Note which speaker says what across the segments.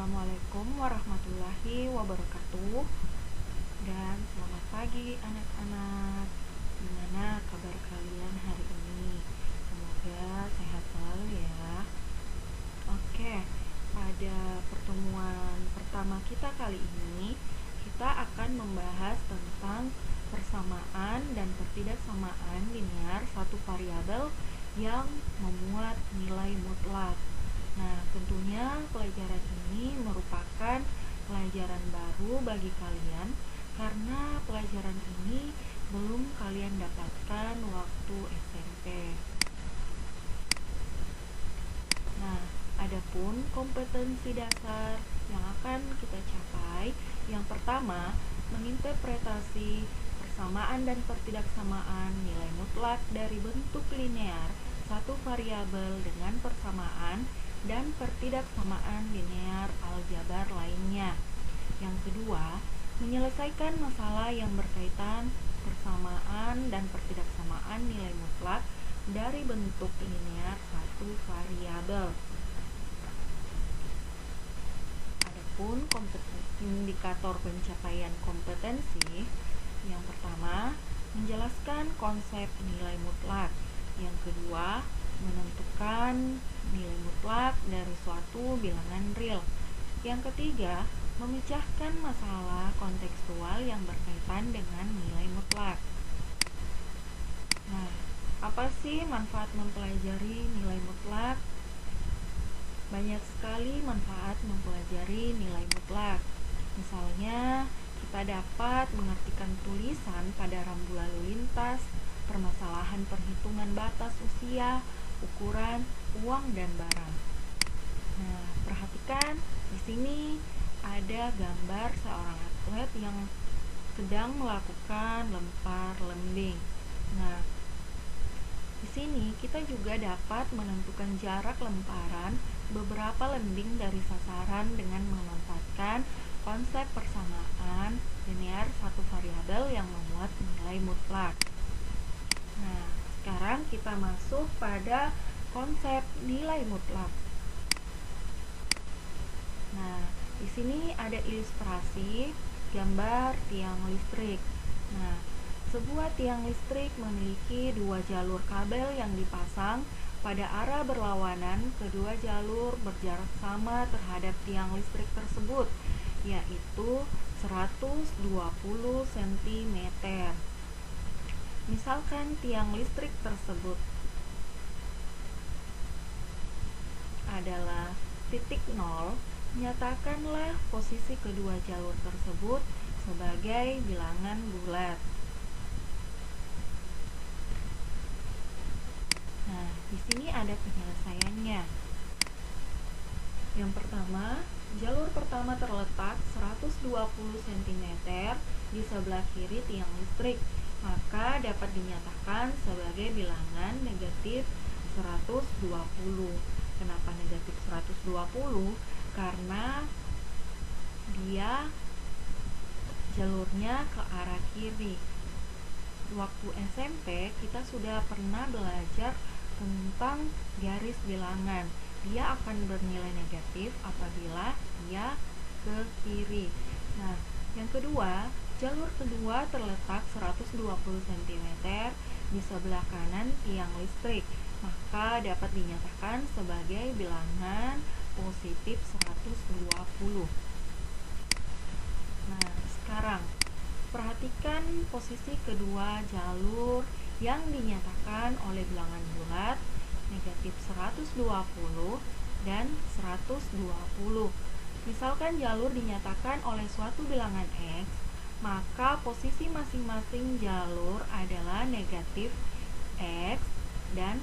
Speaker 1: Assalamualaikum warahmatullahi wabarakatuh. Dan selamat pagi anak-anak. Gimana kabar kalian hari ini? Semoga sehat selalu ya. Oke, pada pertemuan pertama kita kali ini kita akan membahas tentang persamaan dan pertidaksamaan linear satu variabel yang memuat nilai mutlak. Nah, tentunya pelajaran ini merupakan pelajaran baru bagi kalian karena pelajaran ini belum kalian dapatkan waktu SMP. Nah, adapun kompetensi dasar yang akan kita capai, yang pertama, menginterpretasi persamaan dan pertidaksamaan nilai mutlak dari bentuk linear satu variabel dengan persamaan dan pertidaksamaan linear aljabar lainnya. Yang kedua, menyelesaikan masalah yang berkaitan persamaan dan pertidaksamaan nilai mutlak dari bentuk linear satu variabel. Adapun indikator pencapaian kompetensi, yang pertama, menjelaskan konsep nilai mutlak. Yang kedua, menentukan nilai mutlak dari suatu bilangan real. Yang ketiga, memecahkan masalah kontekstual yang berkaitan dengan nilai mutlak. Nah, apa sih manfaat mempelajari nilai mutlak? Banyak sekali manfaat mempelajari nilai mutlak. Misalnya, kita dapat mengartikan tulisan pada rambu lalu lintas, permasalahan perhitungan batas usia, ukuran, uang, dan barang. Nah, perhatikan di sini ada gambar seorang atlet yang sedang melakukan lempar lembing. Nah, di sini kita juga dapat menentukan jarak lemparan beberapa lembing dari sasaran dengan memanfaatkan konsep persamaan linear satu variabel yang memuat nilai mutlak. Nah, sekarang kita masuk pada konsep nilai mutlak. Nah, di sini ada ilustrasi gambar tiang listrik. Nah, sebuah tiang listrik memiliki dua jalur kabel yang dipasang pada arah berlawanan. Kedua jalur berjarak sama terhadap tiang listrik tersebut, yaitu 120 cm. Misalkan tiang listrik tersebut adalah titik 0, nyatakanlah posisi kedua jalur tersebut sebagai bilangan bulat. Nah, di sini ada penyelesaiannya. Yang pertama, jalur pertama terletak 120 cm di sebelah kiri tiang listrik, maka dapat dinyatakan sebagai bilangan negatif 120. Kenapa negatif 120? Karena dia jalurnya ke arah kiri. Waktu SMP kita sudah pernah belajar tentang garis bilangan. Dia akan bernilai negatif apabila dia ke kiri. Nah, yang kedua, jalur kedua terletak 120 cm di sebelah kanan tiang listrik, maka dapat dinyatakan sebagai bilangan positif 120. Nah, sekarang perhatikan posisi kedua jalur yang dinyatakan oleh bilangan bulat negatif 120 dan 120. Misalkan jalur dinyatakan oleh suatu bilangan X, maka posisi masing-masing jalur adalah negatif X dan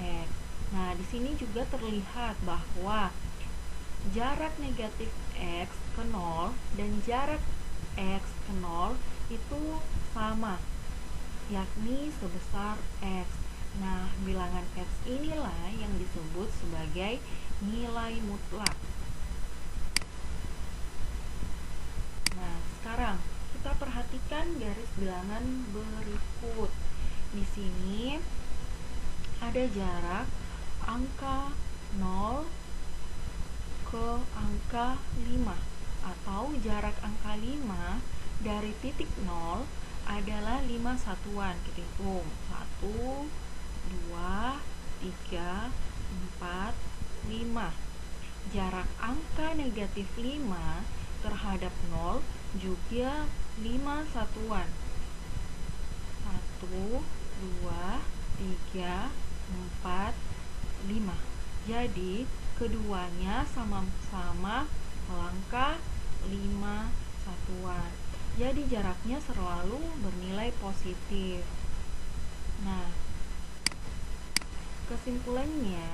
Speaker 1: X. Nah, di sini juga terlihat bahwa jarak negatif X ke 0 dan jarak X ke 0 itu sama, yakni sebesar X. Nah, bilangan X inilah yang disebut sebagai nilai mutlak. Nah, sekarang kita perhatikan garis bilangan berikut. Di sini ada jarak angka 0, ke angka 5, atau jarak angka 5 dari titik 0 adalah 5 satuan. Kita hitung 1, 2, 3, 4, 5. Jarak angka negatif 5 terhadap 0 juga 5 satuan. 1, 2, 3, 4, 5. Jadi keduanya sama-sama melangkah 5 satuan. Jadi jaraknya selalu bernilai positif. Nah, kesimpulannya,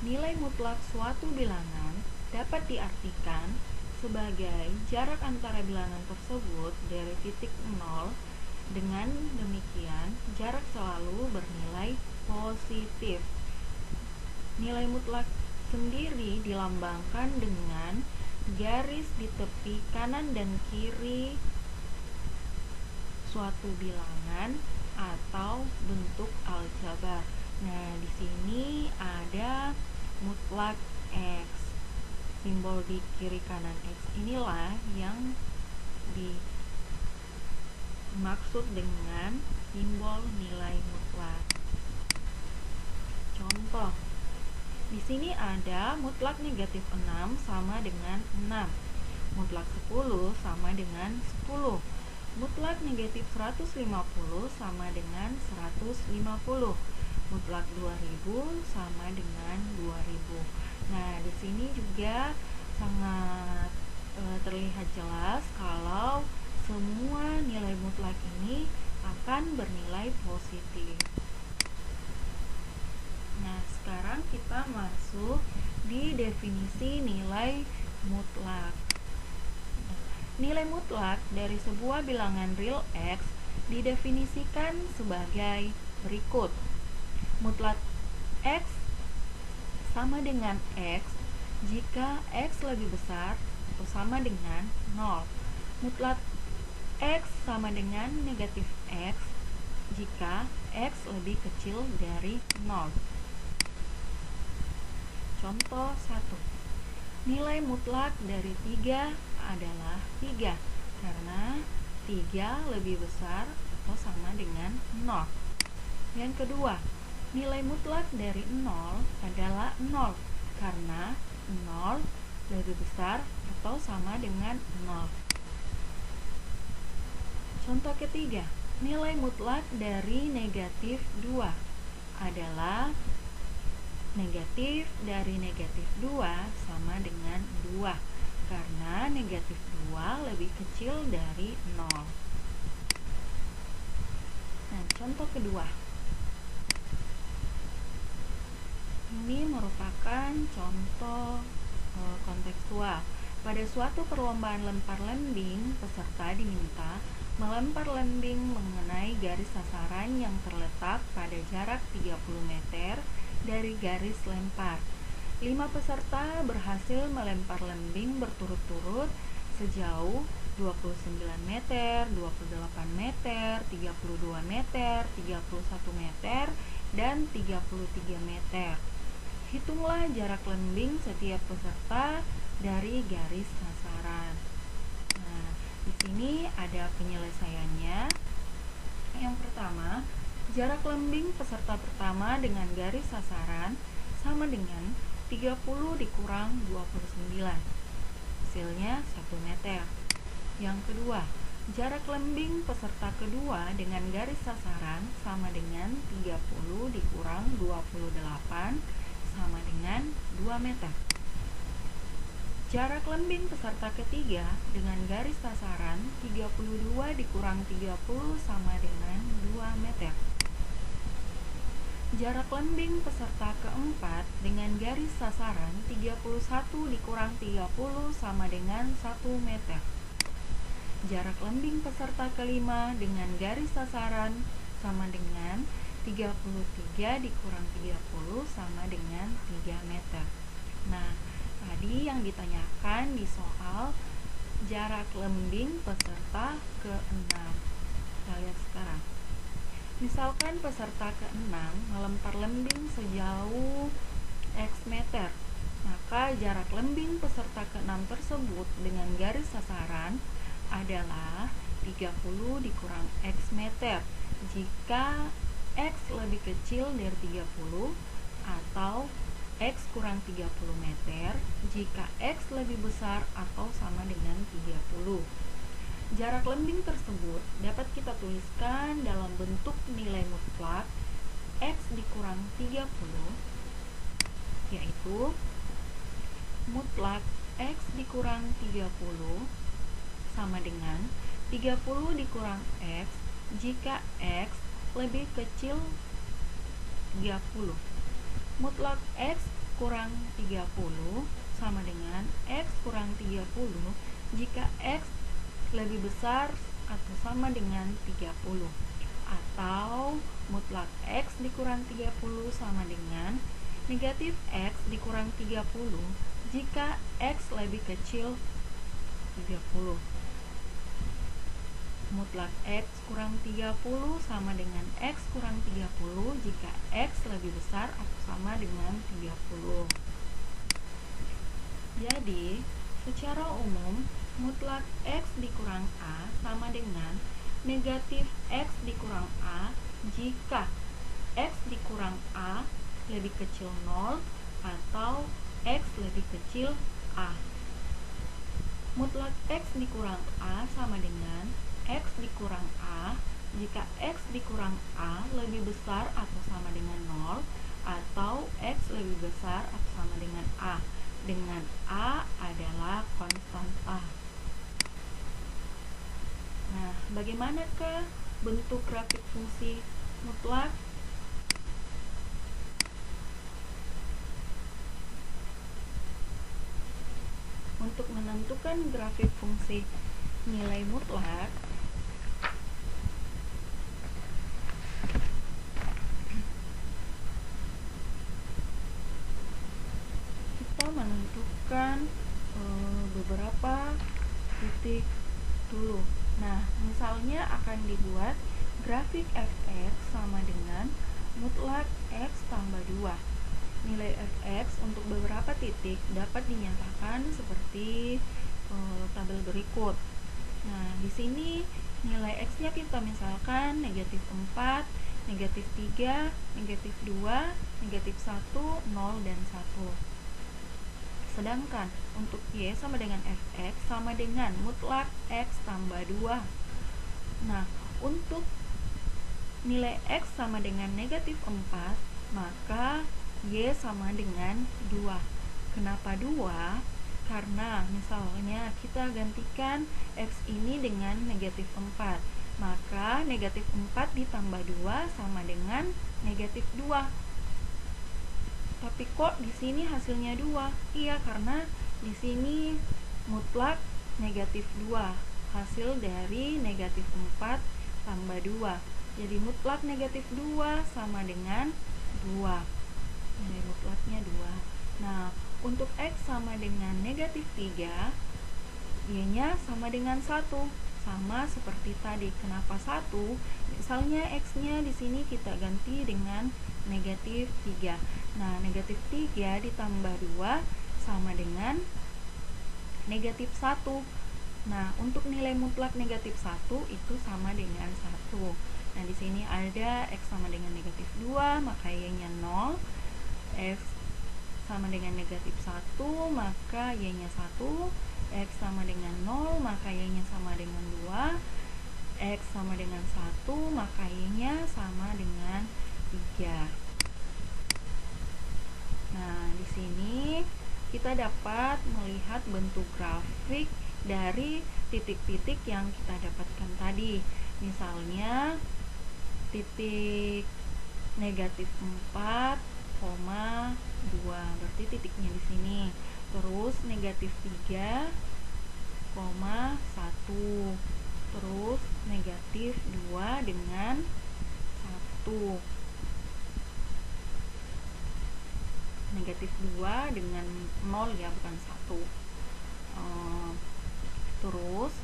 Speaker 1: nilai mutlak suatu bilangan dapat diartikan sebagai jarak antara bilangan tersebut dari titik 0. Dengan demikian, jarak selalu bernilai positif. Nilai mutlak sendiri dilambangkan dengan garis di tepi kanan dan kiri suatu bilangan atau bentuk aljabar. Nah, di sini ada mutlak X. Simbol di kiri kanan X inilah yang dimaksud dengan simbol nilai mutlak. Contoh, di sini ada mutlak negatif 6 sama dengan 6. Mutlak 10 sama dengan 10. Mutlak negatif 150 sama dengan 150. Mutlak 2000 sama dengan 2000. Nah, di sini juga sangat terlihat jelas kalau semua nilai mutlak ini akan bernilai positif. Nah, sekarang kita masuk di definisi nilai mutlak. Nilai mutlak dari sebuah bilangan real X didefinisikan sebagai berikut. Mutlak X sama dengan X jika X lebih besar atau sama dengan 0. Mutlak X sama dengan negatif X jika X lebih kecil dari 0. Contoh 1. Nilai mutlak dari 3 adalah 3 karena 3 lebih besar atau sama dengan 0. Yang kedua, nilai mutlak dari 0 adalah 0 karena 0 lebih besar atau sama dengan 0. Contoh ketiga, nilai mutlak dari negatif 2 adalah negatif dari negatif 2 sama dengan 2 karena negatif 2 lebih kecil dari 0. Nah, contoh kedua. Ini merupakan contoh kontekstual. Pada suatu perlombaan lempar lembing, peserta diminta melempar lembing mengenai garis sasaran yang terletak pada jarak 30 meter dari garis lempar. 5 peserta berhasil melempar lembing berturut-turut sejauh 29 meter, 28 meter, 32 meter, 31 meter, dan 33 meter. Hitunglah jarak lembing setiap peserta dari garis sasaran. Nah, di sini ada penyelesaiannya. Yang pertama, jarak lembing peserta pertama dengan garis sasaran sama dengan 30 dikurang 29. Hasilnya 1 meter. Yang kedua, jarak lembing peserta kedua dengan garis sasaran sama dengan 30 dikurang 28 sama dengan 2 meter. Jarak lembing peserta ketiga dengan garis sasaran 32 dikurang 30 sama dengan 2 meter. Jarak lembing peserta keempat dengan garis sasaran 31 dikurang 30 sama dengan 1 meter. Jarak lembing peserta kelima dengan garis sasaran sama dengan 33 dikurang 30 sama dengan 3 meter. Nah, tadi yang ditanyakan di soal jarak lembing peserta ke-6. Kita lihat sekarang. Misalkan peserta ke-6 melempar lembing sejauh X meter. Maka jarak lembing peserta ke-6 tersebut dengan garis sasaran adalah 30 dikurang X meter jika X lebih kecil dari 30, atau X kurang 30 meter jika X lebih besar atau sama dengan 30. Jarak lembing tersebut dapat kita tuliskan dalam bentuk nilai mutlak X dikurang 30, yaitu mutlak X dikurang 30 sama dengan 30 dikurang X jika X lebih kecil 30. Mutlak X kurang 30 sama dengan X kurang 30 jika X lebih besar atau sama dengan 30. Atau mutlak X dikurang 30 sama dengan negatif X dikurang 30 jika X lebih kecil 30. Mutlak X kurang 30 sama dengan X kurang 30 jika X lebih besar atau sama dengan 30. Jadi, secara umum, mutlak X dikurang A sama dengan negatif X dikurang A jika X dikurang A lebih kecil 0 atau X lebih kecil A. Mutlak X dikurang A sama dengan X dikurang A jika X dikurang A lebih besar atau sama dengan 0 atau X lebih besar atau sama dengan A, dengan A adalah konstan A. Nah, bagaimanakah bentuk grafik fungsi mutlak? Untuk menentukan grafik fungsi nilai mutlak, kita menentukan beberapa titik dulu. Nah, misalnya akan dibuat grafik fx sama dengan mutlak x tambah 2. Nilai fx untuk beberapa titik dapat dinyatakan seperti tabel berikut. Nah, di sini nilai x-nya kita misalkan negatif 4, negatif 3, negatif 2, negatif 1, 0, dan 1. Sedangkan untuk y sama dengan fx sama dengan mutlak x tambah 2. Nah, untuk nilai x sama dengan negatif 4, maka y sama dengan 2. Kenapa 2? Karena misalnya kita gantikan x ini dengan negatif 4, maka negatif 4 ditambah 2 sama dengan negatif 2. Tapi kok di sini hasilnya 2? Iya, karena di sini mutlak negatif 2, hasil dari negatif 4 tambah 2. Jadi mutlak negatif 2 sama dengan 2. Nilai mutlaknya 2. Nah, untuk x sama dengan negatif 3, y-nya sama dengan 1. Sama seperti tadi. Kenapa 1? Misalnya x-nya di sini kita ganti dengan negatif 3. Nah, negatif 3 ditambah 2 sama dengan negatif 1. Nah, untuk nilai mutlak negatif 1 itu sama dengan 1. Nah, di sini ada x sama dengan negatif 2, maka y-nya 0. X sama dengan negatif 1, maka y-nya 1. X sama dengan 0, maka y-nya sama dengan 2. X sama dengan 1, maka y-nya sama dengan 3. Nah, di sini kita dapat melihat bentuk grafik dari titik-titik yang kita dapatkan tadi. Misalnya titik negatif 4, 2, berarti titiknya di sini. Terus negatif 3, 1. Terus negatif 2 dengan 1. Negatif 2 dengan 0 ya, bukan 1. Terus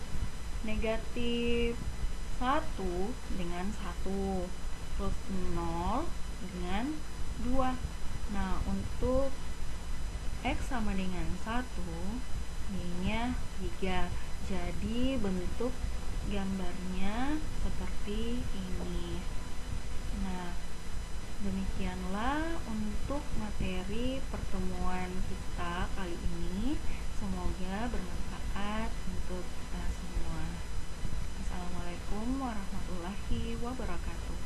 Speaker 1: negatif 1 dengan 1. Terus 0 dengan 2. Nah, untuk X sama dengan 1, Y-nya 3. Jadi bentuk gambarnya seperti ini. Nah, demikianlah untuk materi pertemuan kita kali ini. Semoga bermanfaat untuk kita semua. Assalamualaikum warahmatullahi wabarakatuh.